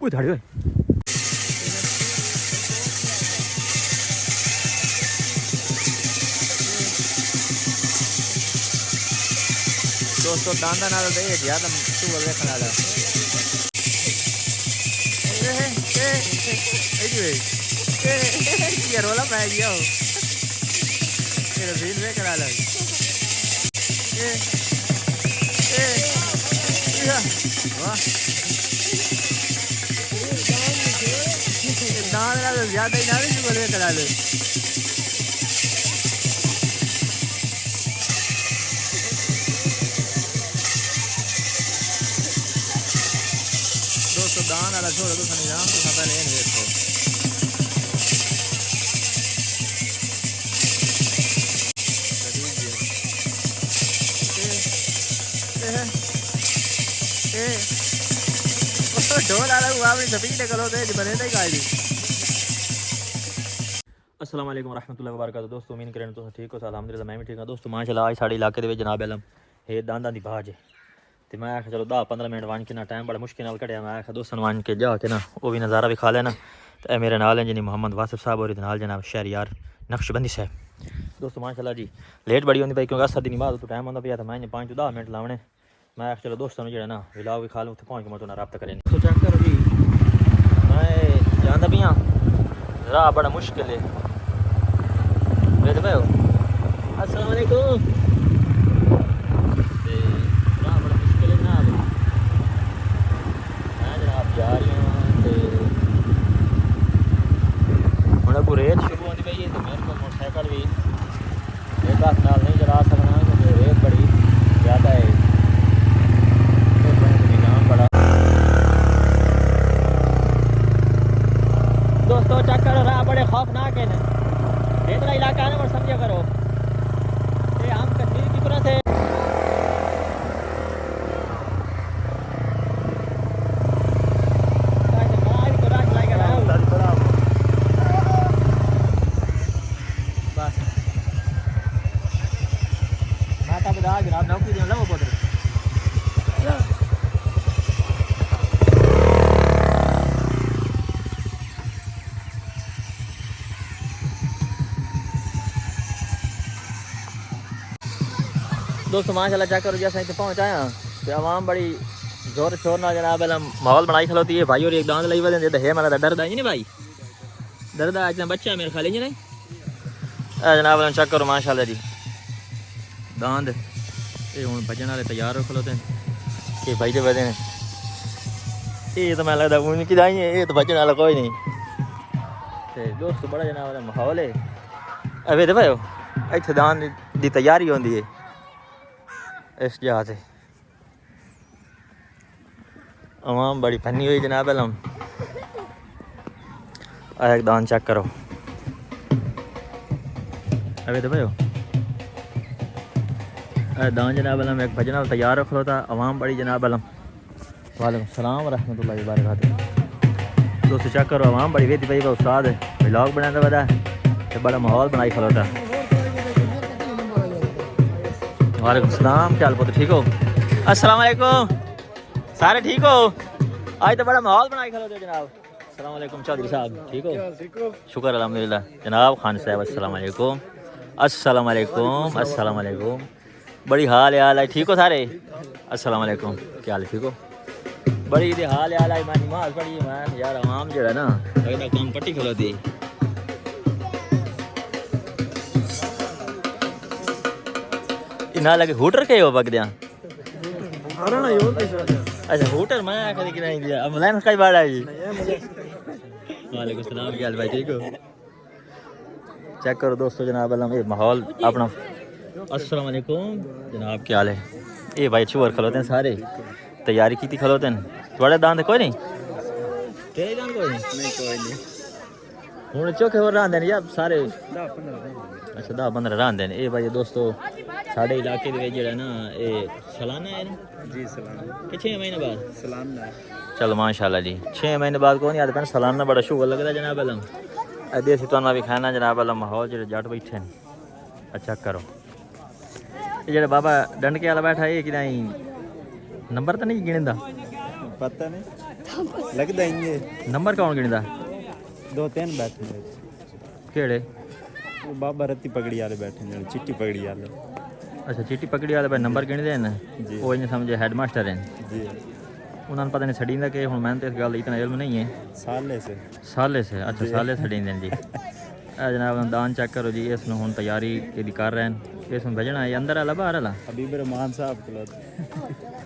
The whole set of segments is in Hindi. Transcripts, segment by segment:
कोई थाड़ी होए दोस्तों दांदा नाल दे ज्यादा तू देखने वाला ये रोला पै गया हो तेरा दिल में करा लग वाह दांद ना ज्यादा ही ना भी बोले करा ले दोस्तों दान वाला छोड़ो तो निजाम तो पहले ये देखो ढोल वाला हुआ अपनी सपीट करो तो बने नहीं खाई अस्सलाम वालेकुम रहमतुल्लाहि व बरकातहू दोस्तों उम्मीद करें तो ठीक हो अल्हम्दुलिल्लाह मैं भी ठीक हूँ दोस्तों माशाल्लाह आज साढ़े इलाके दे जनाब अलम हे दांदा दी भाज तो मैं आखिया चलो 10-15 मिनट वन के ना टाइम बड़ा मुश्किल नाल कटिया मैं आखिया दोस्तों वन के जा के ना वो भी नज़ारा भी खा लेना तो मेरे नाल हैं जी मोहम्मद वासिफ साहब और नाल जनाब शहरियार नक्शबंदी साहब दोस्तों माशाल्लाह जी लेट बड़ी होंगी भाई क्योंकि असर दिन बाद तो टाइम आता पाया तो मैं 5-10 मिनट लाने मैं आखिया चलो दोस्तों जो ना विलाग भी खा लूँ उत्थे पहुँच के मैं रब्ता करें तो चेक करो जी मैं जाना भी हाँ राह बड़ा मुश्किल है भाई अस्सलाम वालेकुम राह बड़ा मुश्किल है जनाब मैं जनाब जा रही हूँ हूँ अगू रेत शुरू होती पई है तो मेरे को मोटरसाइकिल भी एक हाथ नाल नहीं चला सकना क्योंकि रेत बड़ी ज़्यादा है निजाम बड़ा दोस्तों चेक करो राह बड़े खौफनाक है ना इतना इलाका है ना समझा करो ये हम कश्मीर की तरह से जनाब नौकरी देना वो पुत्र दोस्तों माशाल्लाह चेक करो जैसा इतने पहुँच आया तो आवाम बड़ी जोर शोर ना जनाब माहौल बनाई खलोती है भाई और एक दांद लाई वजन है मेरा डरदा नहीं भाई डरदा इतना बच्चा मेरे खाली नहीं जनाब चेक करो माशाल्लाह जी दांद ये हूँ भजन वाले तैयार हो खलोते ये भाई दे वजन ये तो मैं लगता उनकी दाई है ये तो भजन वाला कोई नहीं तो दोस्तों बड़ा जनाब माहौल है अवे तो भाई इतने दांद की तैयारी होती है इस जगह से आवाम बड़ी फनी हुई जनाब अलम एक दान चेक करो अबे तो भाई दान जनाब अलम एक भजन तैयार रख लो था आवाम बड़ी जनाब अलम वालेकुम सलाम रहमतुल्लाहि व बरकातहू दोस्तों चेक करो आवाम बड़ी वेदी भाई उस्ताद व्लॉग बनाने वाला तो बड़ा माहौल बनाई खलो था वालेकुम सलाम क्या हाल पुत्र ठीक हो अस्सलाम वालेकुम सारे ठीक हो आज तो बड़ा माहौल बनाई खलो थे जनाब अस्सलाम वालेकुम चौधरी साहब ठीक हो शुक्र अल्हम्दुलिल्लाह जनाब खान साहब अस्सलाम वालेकुम अस्सलाम वालेकुम अस्सलाम वालेकुम बड़ी हाल है ठीक हो सारे अस्सलाम वालेकुम क्या हाल ठीक हो बड़ी हाल है मैं नमाज पढ़ी मैं यार आवाम जो है ना लगता काम पट्टी खलोती ना लगे हूटर के हो बगद्या अच्छा हूटर मैं कभी कि नहीं दिया अब लाइन कई बार आई वालेकुम सलाम क्या हाल भाई ठीक हो चेक करो दोस्तों जनाब अलम ये माहौल अपना अस्सलाम वालेकुम जनाब क्या हाल है ये भाई चूर खलोते हैं सारे तैयारी की थी खलोते हैं थोड़े दांत कोई नहीं तेरे दांत कोई नहीं हूँ चौके और रहा या सारे अच्छा 10-15 रहा ये भाई दोस्तों साढ़े इलाके जो ना ये सालाना है ना जी सालाना कि 6 महीने बाद सालाना चलो माशाल्लाह जी 6 महीने बाद कौन याद पैन सालाना बड़ा शुगर लगता जनाब अलम देसी तो भी खाना जनाब अलम माहौल जो जट बैठे हैं अच्छा करो ये जो बाबा डंडके वाला बैठा है कि नहीं नंबर तो नहीं गिणदा पता नहीं लगता ही नंबर कौन गिनदा 2-3 बैठे ने केड़े वो बाबा रत्ती पगड़ी वाले बैठे ने चिट्टी पगड़ी वाले अच्छा चिट्टी पकड़ी वाले भाई नंबर गिनदे न जी वो इन्हें समझे हेडमास्टर हैं जी उन्होंने पता नहीं छड़ींदा कि हुण मैंने तो इस गल इतना इल्म नहीं है साले से अच्छा साले छड़ींदे जी जनाब दान चेक करो जी इस हुण तैयारी ਇਹਦੀ कर रहे हैं इस भेजना है अंदर वाला बाहर वाला हबीब रहमान साहब को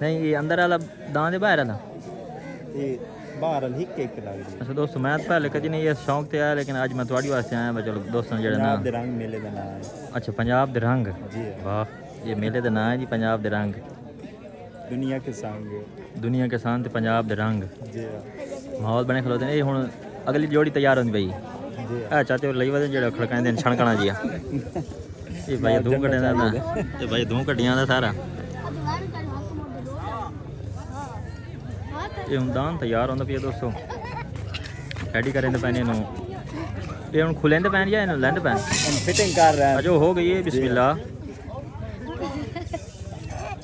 नहीं ये अंदर वाला दान दे बाहर वाला ये बाहर वाली एक लग रही अच्छा दोस्तों मैं तो पहले कभी नहीं ये शौक ते आया लेकिन आज मैं थोड़ी वास्ते आया मैं चलो दोस्तों जेड़ा ना पंजाब दे रंग मेले का नाम है अच्छा पंजाब दे रंग जी वाह ये मेले का नाम है जी पंजाब दे रंग दुनिया के संग दुनिया के शान ते पंजाब दे रंग जी माहौल बने खलोते ने हुण अगली जोड़ी तैयार होंदी पई जी चाचे लई वदे जेड़ा खड़कांदे ने छणकणा जिया ये भाई दो कड्डियां दा ये भाई दो कड्डियां दा सारा ये हुण दान तैयार होंदा पिया दोस्तों रेडी करेंदे पैने नु ये हुण खुलेंदे पैन या इन्हू लैंदे पैन हम फिटिंग कर रहे हैं अजो हो गई है बिस्मिल्लाह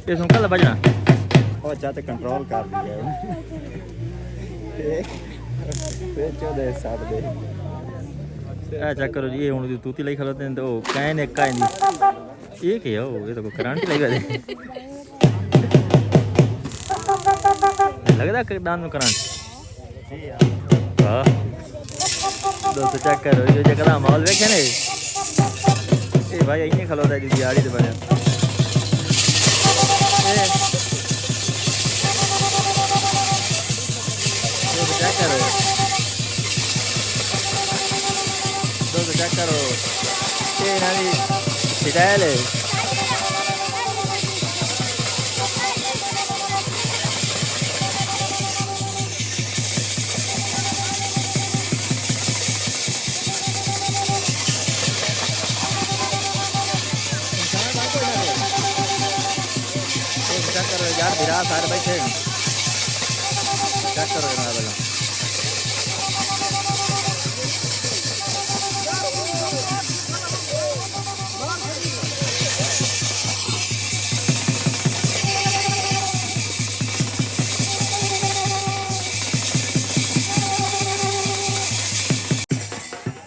ये सुन कल बजना और चाहते कंट्रोल कर दिया फिर 14 साल दे चेक करो जी ये हुण तूती लई खलोते ने तो कैन एक का इंदी ये के हो ये तो कोई करंट लई गए लगदा कि दान में करंट हां दोस्तों चेक करो ये जगह माहौल देखे ने ए भाई इन्हें खलोता है जी आड़ी ते बने चेक करो दोस्तों चेक करो ये नाली स्टाइल है चेक करो यार बिरा सारे बैठे चेक करो जनाब वाला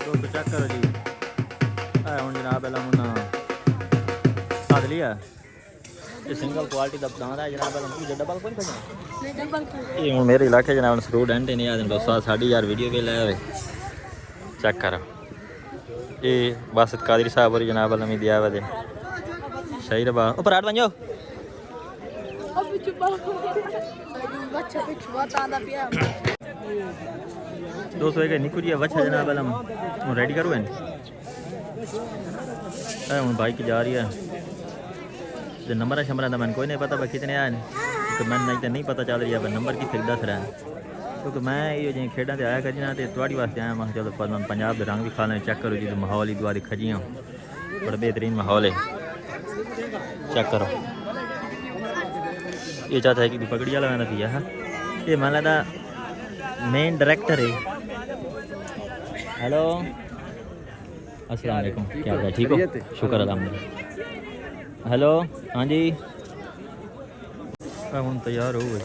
दोस्तों चेक करो जी हुण जनाब वाला मुन्ना साध लिया ये सिंगल क्वालिटी का दान है जनाब वाला डबल कोई नहीं ये हुण मेरे इलाके जनाब स्टूडेंट ने आ दोस्तों साड़ी यार वीडियो भी लाया हुए चेक करो ये बासत कादरी साहब और जनाब वाला में दिया हुआ दे सही रबा ऊपर आठ बन जाओ दोस्तों एक निकू जी वच्छा जनाब वाला रेडी करो हूँ बाइक जा रही है जो नंबर शंबर का मैंने कोई नहीं पता कितने आए तो मैंने नहीं तो नहीं पता चल रही है नंबर कितने दस रहा है क्योंकि मैं ये जो खेडा से आया करना तो थोड़ी वास्ते आया मैं चलो पंजाब के रंग भी खा लें चेक करो जी तो माहौल ही दुआ दी खजियाँ बड़ा बेहतरीन माहौल है चेक करो ये चाहता है कि पकड़ी वाला मैंने पिया है ये मान लगता मेन डायरेक्टर है हेलो अस्सलाम वालेकुम क्या हाल है ठीक हो शुक्र अल्हम्दुलिल्लाह हेलो हाँ जी हम तैयार हो गए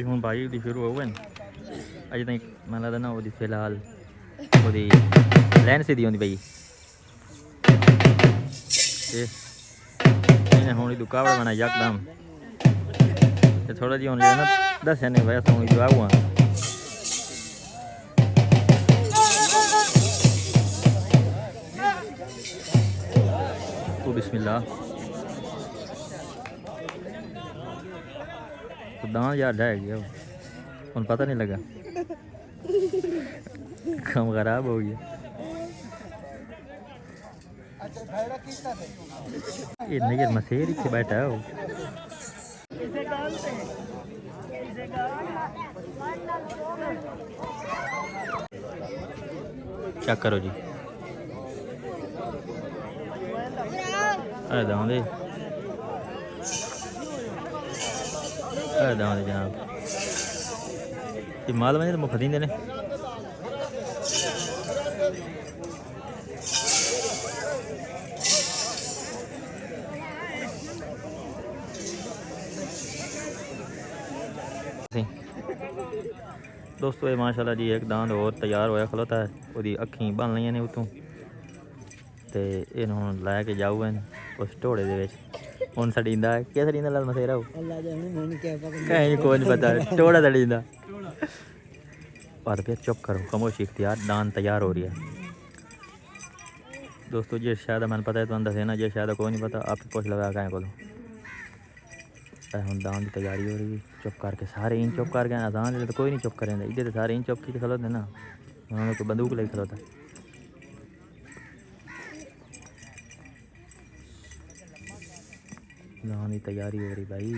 हूँ भाई दी शुरू हो गए अजे तक मैं लगता ना वो फिलहाल वो लैन से दी होंगी भाई हूँ दुकावड़ बना यकदम थोड़ा जी हूँ ना दस नहीं भाई हूँ जो आऊँ तो बिस्मिल्लाह तो दांत यार ढह गया उन पता नहीं लगा काम खराब हो गया ये नजर मसेर के बैठा हो क्या करो जी अरे दांदे दांद जनाब ये माल वने तो मुख दींदे ने दोस्तों ये माशाल्लाह जी एक दांद और तैयार होया खलोता है ओदी अखीं बन लईयां ने उतों ते इहनूं हुण लै के जाऊए उस ढोड़े दे विच हुण सड़ींदा है क्या सड़ींदा लाल मसेरा हो अल्लाह जाने मन क्या पता कहीं कोई नहीं पता ढोड़ा सड़ींदा पर फिर चुप करो खामोशी इख्तियार दांद तैयार हो रही है दोस्तों जे शायद मैंने पता है तो दसे ना जे शायद कोई नहीं पता आप पूछ लगा कहीं को हम दान की तैयारी हो रही है चुप करके सारे इन चुप कर गए अजान तो कोई नहीं चुप करेंगे इधर तो सारे इन चुप की खलोते ना उन्होंने कोई बंदूक लेके खलोता दान की तैयारी हो रही भाई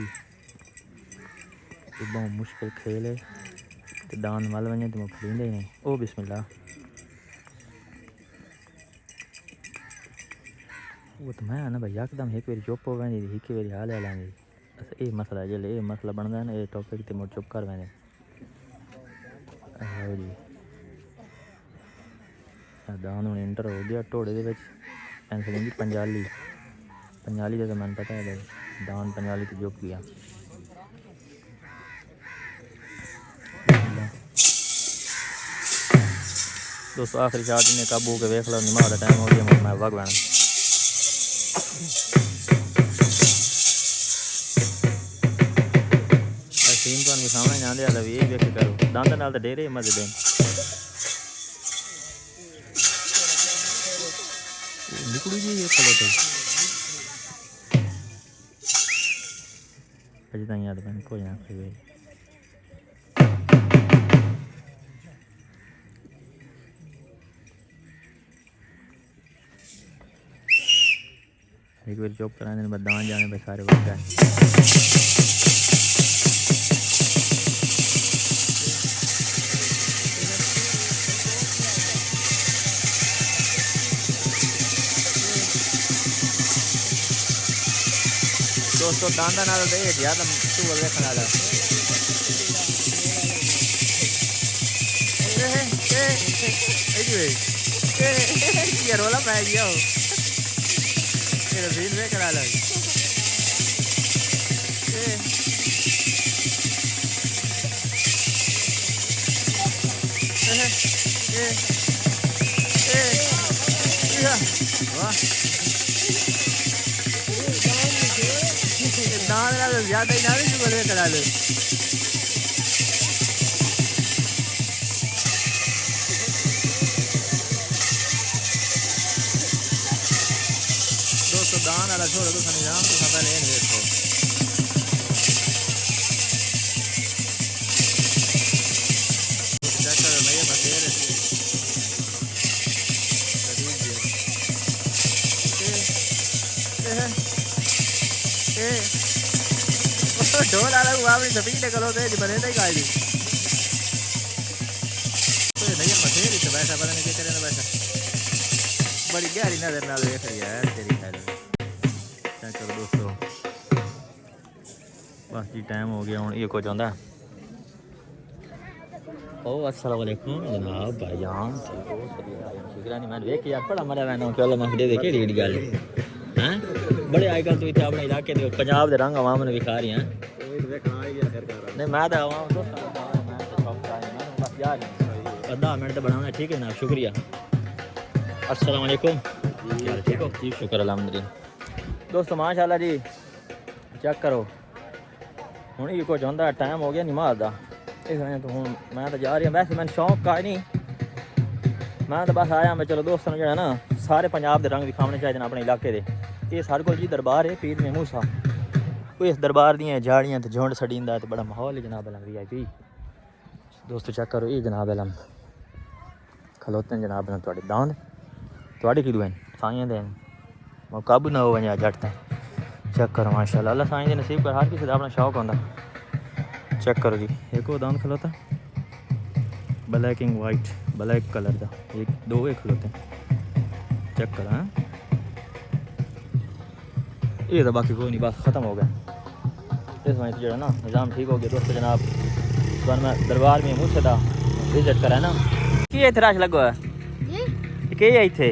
बहुत मुश्किल खेल है तो दान मल वने तो मुख दींदे ही नहीं ओ बिस्मिल्लाह वो तो मैं ना भाई यकदम एक बार चुप हो वेंदी एक बार हाल लांदी ये मसला है ये मसला बनता है ना ये टॉपिक ते मुड़ चुप कर वेंदे आओ जी दान हुण इंटर हो गया ढोड़े दे विच पेंसिल जी पंजाली पंजाली का तो मैंने पता है भाई दान पंजाली तो चुप गया दोस्तों आखिरी शॉट ने काबू के वेख लो नमाज का टाइम हो गया मैं वग बना सीन तो सामने आंदे वाला भी वेख करो दांद नाल तो डेरे मजे देन निकलू जी ये खलो तो अज तक याद बन कोई ना कोई एक बार चुप कराने बाद दान जाने पे सारे बच गए दोस्तों दांदा नाल दे यार तू बोल देखने वाला ये रोला पै गया हो तेरा सीन वे करा ला दान ना ज्यादा ही ना बोले करा लो दोस्तों दान वाला छोड़ो तो निजाम तो पहले नहीं देखो चेक करो नहीं बसेर ढोल आ रहा हुआ अपनी सफील करो तो बने नहीं गाड़ी तो नहीं बसेर ही तो बैठा पता नहीं क्या करे ना बैठा बड़ी गहरी नजर ना देख रही है तेरी खैर चेक करो दोस्तों बस जी टाइम हो गया हूँ ये कुछ आंदा ओ अस्सलाम वालेकुम जनाब भाईजान ठीक हो शुक्रिया नहीं मैं देख यार बड़ा मजा मैंने क्यों मैं दे के रीड गल हैं बड़े आजकल तो इतने अपने इलाके के पंजाब के रंग आवाम ने विखा रही हैं नहीं मैं तो आवाम बस यार 10 मिनट तो बनाना ठीक है ना शुक्रिया अस्सलाम वालेकुम ठीक हो जी शुक्र अल्हम्दुलिल्लाह दोस्तों माशाल्लाह जी चेक करो हूँ ये कुछ होंदा टाइम हो गया नमाज का इस तो हूँ मैं तो जा रही हूँ वैसे मैंने शौक का नहीं मैं तो बस आया मैं चलो दोस्तों जो है ना सारे पंजाब के रंग दिखाने चाहिए अपने इलाके के ये सारे को जी दरबार है पीर में मूसा कोई इस दरबार दी झाड़ियाँ तो झुंड सड़ींदा तो बड़ा माहौल है जनाब अलम VIP दोस्तों चेक करो ये जनाब अलम खलोते हैं जनाब अलम थोड़े दांद थोड़े कि दुआन साइयां देन मैं काबू ना हो वजह जट तक चेक करो माशाल्लाह अल्लाह साईं दे नसीब कर हर किसी का अपना शौक होंदा चेक करो जी एक और दांद खलोता black and white black colour का एक दो एक खलोते चेक करो हाँ ये तो बाकी कोई नहीं बस ख़त्म हो गया इस वजह से जो है ना निज़ाम ठीक हो गया दोस्तों जनाब। तो मैं दरबार में मुझसे विजिट करा ना की इतने रश लगो है के है इतने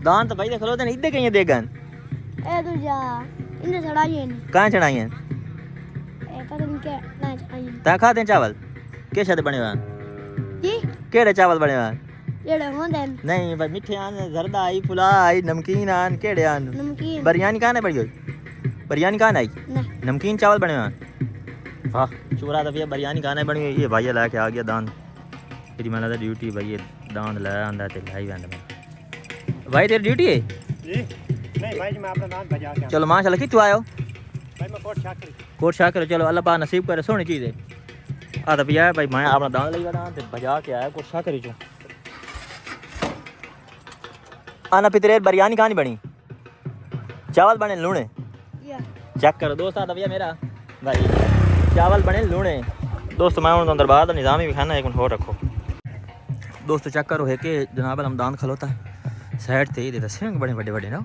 दान तो भाई देख लो तेन इधर कहीं देगन कहाँ चढ़ाई हैं ता खाते चावल के शायद बने हुए केड़े चावल बने हुए नहीं भाई मिठे आन जरदा आई पुला आई नमकीन आन केड़े आन बिरयानी कहाँ है बड़ी हुई बिरयानी कहाँ आई नमकीन चावल बने हुए वाह चूरा तो भैया बिरयानी कहाँ बनी हुई ये भाई लैके आ गया दान तेरी मैं लगता ड्यूटी भाई ये दान लै आंदा ते लाई वैंदा मैं भाई तेरी ड्यूटी है नहीं भाई जी मैं अपना दान बजा के चलो माशाल्लाह कितने आयो भाई मैं कोट शाक करो चलो अल्लाह पाक नसीब करे सोहनी चीज़ है आ तो भैया भाई मैं अपना दान लई वड़ा ते बजा के आया कोट शाक चो आना पितरे बिरयानी कहाँ नहीं बनी चावल बने लूने चेक करो दोस्त आता भैया मेरा भाई चावल बने लूने दोस्त मैं हूँ दरबार का निज़ाम ही खाना एक मिनट होर रखो दोस्त चेक करो है कि जनाब हमदान खलोता है साइड से ये सिंह बड़े बड़े बड़े ना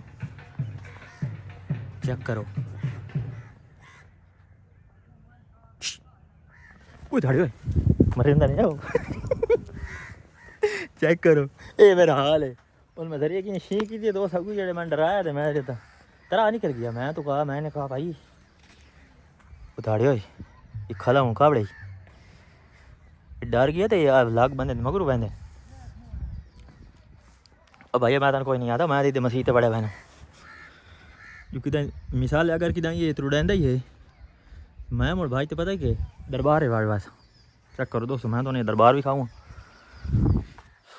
चेक करो कोई धाड़ी मरिंदा नहीं हो चेक करो ये मेरा हाल है और मैं जरिए की शी की थी दोस्त अगू जेड़े मैं डराया थे मैं देता तेरा निकल गया मैं तो कहा मैंने कहा भाई उताड़े हो ये खला हूँ काबड़े डर गया तो यार लाग बंदे मगरू बंदे अब भैया मैं तो कोई नहीं आता मैं मसीह बड़े बहन क्योंकि मिसाल अगर कि ये त्रुडेंदा ही है मैं मुड़ भाई तो पता है कि दरबार है वाड़ बस चेक करो दोस्तों मैं तो नहीं दरबार भी खाऊँ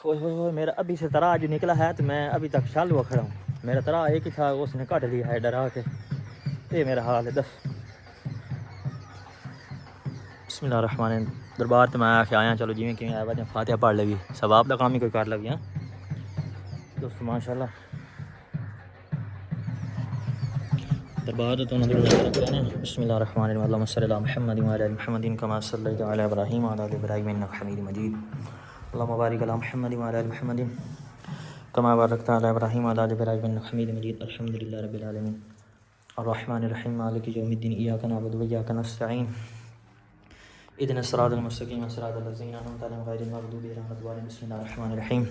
ओह मेरा अभी से तरह जो निकला है तो मैं अभी तक शाल हुआ खड़ा हूँ मेरा तरह एक ही था उसने काट लिया है डरा के ये मेरा हाल है दस बिस्मिल्लाहिर्रहमानिर्रहीम दरबार तो मैं आके आया चलो जिमें कि आया फातिहा पढ़ लगी सवाब का काम ही कोई कर लगी हाँ दोस्तों माशाल्लाह दरबार तो बिस्मिल्लाहिर्रहमानिर्रहीम अल्लाहुम्मा सल्लि अला मुहम्मद व अला मुहम्मदिन कमा सल्लैता अला इब्राहीम व अला इब्राहीम इन्नका हमीदुम मजीद अल्लाहुम्मा बारिक अला मुहम्मद व अला मुहम्मदिन कमा बारकता अला इब्राहीम व अला इब्राहीम इन्नका हमीदुम मजीद अल्हम्दुलिल्लाहि रब्बिल आलमीन अर्रहमानिर रहीम मालिकि यौमिद्दीन इय्याका नअबुदु व इय्याका नस्तईन इहदिनस सिरातल मुस्तक़ीम सिरातल लज़ीना अनअमता अलैहिम गैरिल मग़दूबि अलैहिम वलद्दालिन बिस्मिल्लाहिर रहमानिर रहीम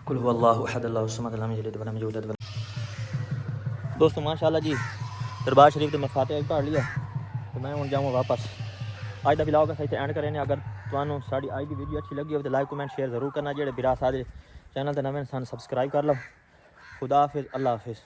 कुल हुवल्लाहु अहद अल्लाहु सम्मद लम यलिद वलम यूलद। दोस्तों माशाल्लाह जी दरबार शरीफ तो मैं फातिहा पढ़ लिया तो मैं हूँ जाऊँ वापस अज का ब्लॉग अस इतने एंड करें अगर तुहानू साड़ी अज की वीडियो अच्छी लगी हो तो लाइक कमेंट शेयर जरूर करना जेडे बिरा सारे चैनल ते नवे सन सब्सक्राइब कर लो खुदा हाफिज़ अल्लाह हाफिज़।